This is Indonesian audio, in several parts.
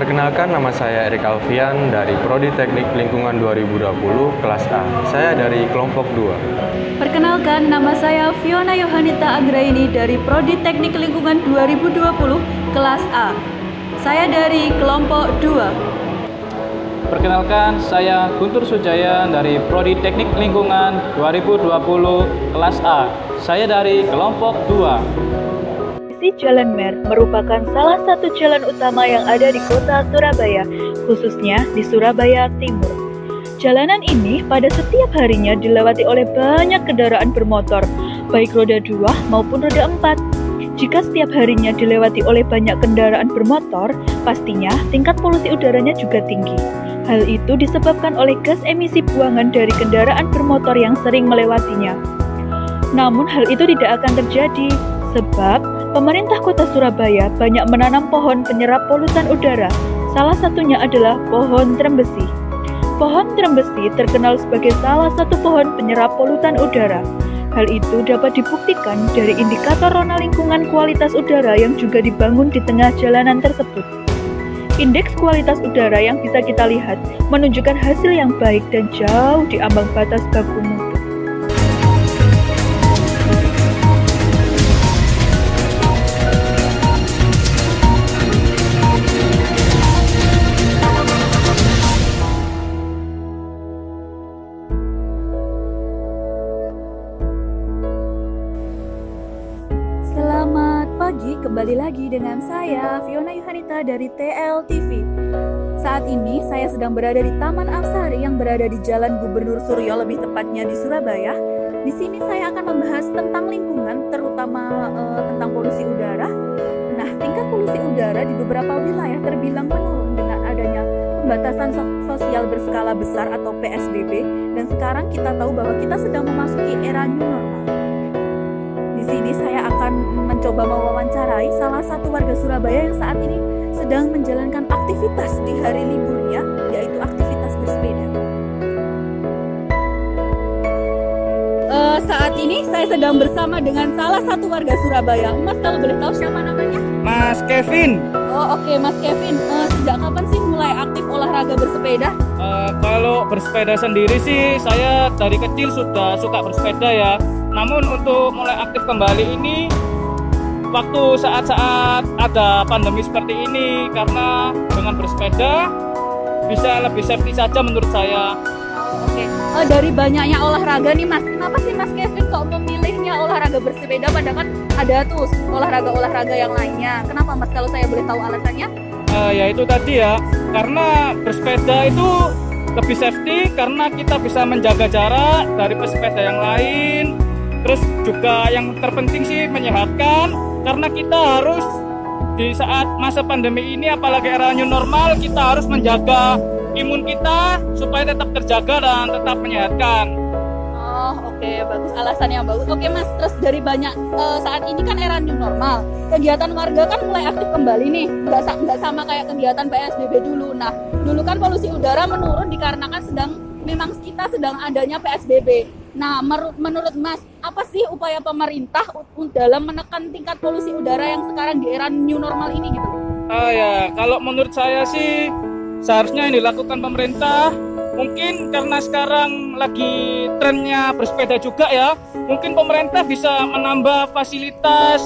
Perkenalkan, nama saya Erik Alfian dari Prodi Teknik Lingkungan 2020 kelas A. Saya dari kelompok 2. Perkenalkan, nama saya Fiona Yohanita Anggraini dari Prodi Teknik Lingkungan 2020 kelas A. Saya dari kelompok 2. Perkenalkan, saya Guntur Sujaya dari Prodi Teknik Lingkungan 2020 kelas A. Saya dari kelompok 2. Jalan Mer merupakan salah satu jalan utama yang ada di kota Surabaya, khususnya di Surabaya Timur. Jalanan ini pada setiap harinya dilewati oleh banyak kendaraan bermotor, baik roda 2 maupun roda 4. Jika setiap harinya dilewati oleh banyak kendaraan bermotor, pastinya tingkat polusi udaranya juga tinggi. Hal itu disebabkan oleh gas emisi buangan dari kendaraan bermotor yang sering melewatinya. Namun hal itu tidak akan terjadi, sebab pemerintah kota Surabaya banyak menanam pohon penyerap polutan udara. Salah satunya adalah pohon trembesi. Pohon trembesi terkenal sebagai salah satu pohon penyerap polutan udara. Hal itu dapat dibuktikan dari indikator rona lingkungan kualitas udara yang juga dibangun di tengah jalanan tersebut. Indeks kualitas udara yang bisa kita lihat menunjukkan hasil yang baik dan jauh di ambang batas baku mutu. Selamat pagi, kembali lagi dengan saya Fiona Yohanita dari TLTV. Saat ini saya sedang berada di Taman Amsari yang berada di Jalan Gubernur Suryo, lebih tepatnya di Surabaya. Di sini saya akan membahas tentang lingkungan, terutama tentang polusi udara. Nah, tingkat polusi udara di beberapa wilayah terbilang menurun dengan adanya pembatasan sosial berskala besar atau PSBB, dan sekarang kita tahu bahwa kita sedang memasuki era new normal. Di sini saya akan mencoba mewawancarai salah satu warga Surabaya yang saat ini sedang menjalankan aktivitas di hari liburnya, yaitu aktivitas bersepeda. Saat ini saya sedang bersama dengan salah satu warga Surabaya. Mas, kalau boleh tahu siapa namanya? Mas Kevin. Oh, oke, Mas Kevin. Sejak kapan sih mulai aktif olahraga bersepeda? Kalau bersepeda sendiri sih saya dari kecil sudah suka bersepeda ya. Namun untuk mulai aktif kembali ini waktu saat-saat ada pandemi seperti ini, karena dengan bersepeda bisa lebih safety saja menurut saya. Oke. Dari banyaknya olahraga nih Mas, kenapa sih Mas Kevin kok memilihnya olahraga bersepeda, padahal kan ada tuh olahraga-olahraga yang lainnya? Kenapa Mas, kalau saya boleh tahu alasannya? Ya itu tadi ya, karena bersepeda itu lebih safety karena kita bisa menjaga jarak dari pesepeda yang lain. Terus juga yang terpenting sih menyehatkan, karena kita harus di saat masa pandemi ini, apalagi era new normal, kita harus menjaga imun kita supaya tetap terjaga dan tetap menyehatkan. Oh, oke, bagus, alasan yang bagus. Oke Mas, terus dari banyak saat ini kan era new normal, kegiatan warga kan mulai aktif kembali nih, nggak sama kayak kegiatan PSBB dulu. Nah, dulu kan polusi udara menurun dikarenakan memang kita sedang adanya PSBB. Nah, menurut Mas, apa sih upaya pemerintah dalam menekan tingkat polusi udara yang sekarang di era new normal ini gitu? Ya, kalau menurut saya sih seharusnya yang dilakukan pemerintah, mungkin karena sekarang lagi trennya bersepeda juga ya, mungkin pemerintah bisa menambah fasilitas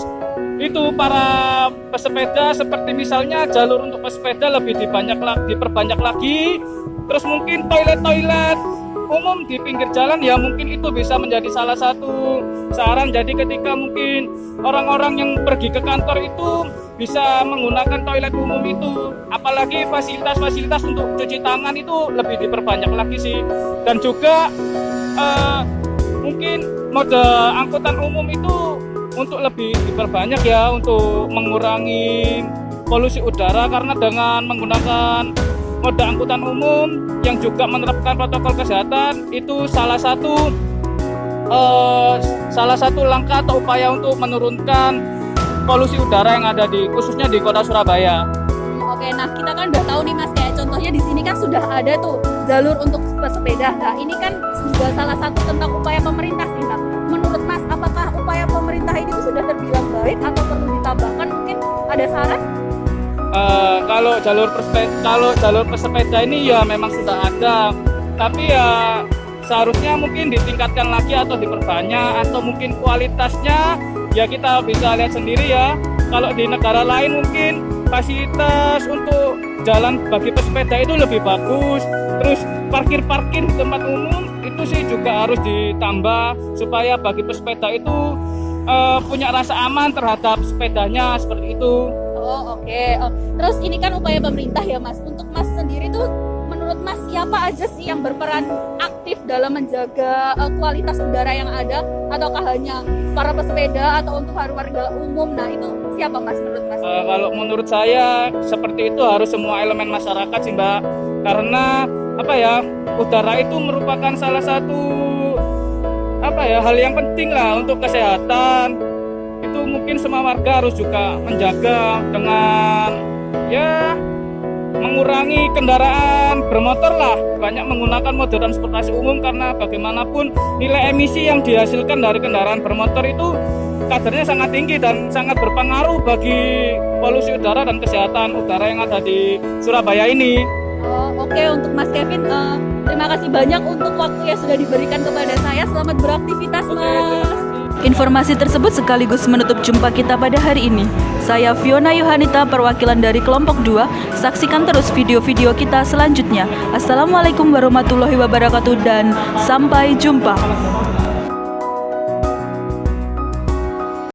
itu para pesepeda, seperti misalnya jalur untuk pesepeda lebih diperbanyak lagi, terus mungkin toilet umum di pinggir jalan ya, mungkin itu bisa menjadi salah satu saran. Jadi ketika mungkin orang-orang yang pergi ke kantor itu bisa menggunakan toilet umum itu, apalagi fasilitas-fasilitas untuk cuci tangan itu lebih diperbanyak lagi sih. Dan juga mungkin mode angkutan umum itu untuk lebih diperbanyak ya, untuk mengurangi polusi udara, karena dengan menggunakan mode angkutan umum yang juga menerapkan protokol kesehatan itu salah satu langkah atau upaya untuk menurunkan polusi udara yang ada khususnya di kota Surabaya. Oke, nah kita kan udah tahu nih Mas, kayak contohnya di sini kan sudah ada tuh jalur untuk pesepeda. Nah, ini kan juga salah satu tentang upaya pemerintah sih, Kak. Menurut Mas, apakah upaya pemerintah ini sudah terbilang baik atau perlu ditambahkan? Mungkin ada saran? Kalau jalur pesepeda ini ya memang sudah ada, tapi ya seharusnya mungkin ditingkatkan lagi atau diperbanyak, atau mungkin kualitasnya ya kita bisa lihat sendiri ya. Kalau di negara lain mungkin fasilitas untuk jalan bagi pesepeda itu lebih bagus. Terus parkir-parkir di tempat umum itu sih juga harus ditambah supaya bagi pesepeda itu punya rasa aman terhadap sepedanya, seperti itu. Oh, oke. Terus ini kan upaya pemerintah ya Mas. Untuk Mas sendiri tuh menurut Mas siapa aja sih yang berperan aktif dalam menjaga kualitas udara yang ada, ataukah hanya para pesepeda atau untuk warga umum? Nah, itu siapa Mas menurut Mas? Kalau menurut saya seperti itu harus semua elemen masyarakat sih Mbak. Karena apa ya, udara itu merupakan salah satu hal yang penting lah untuk kesehatan. Itu mungkin semua warga harus juga menjaga dengan ya mengurangi kendaraan bermotor lah, banyak menggunakan moda transportasi umum, karena bagaimanapun nilai emisi yang dihasilkan dari kendaraan bermotor itu kadarnya sangat tinggi dan sangat berpengaruh bagi polusi udara dan kesehatan udara yang ada di Surabaya ini. Oke, untuk Mas Kevin, terima kasih banyak untuk waktu yang sudah diberikan kepada saya. Selamat beraktivitas Mas. Informasi tersebut sekaligus menutup jumpa kita pada hari ini. Saya Fiona Yohanita, perwakilan dari kelompok 2. Saksikan terus video-video kita selanjutnya. Assalamualaikum warahmatullahi wabarakatuh dan sampai jumpa.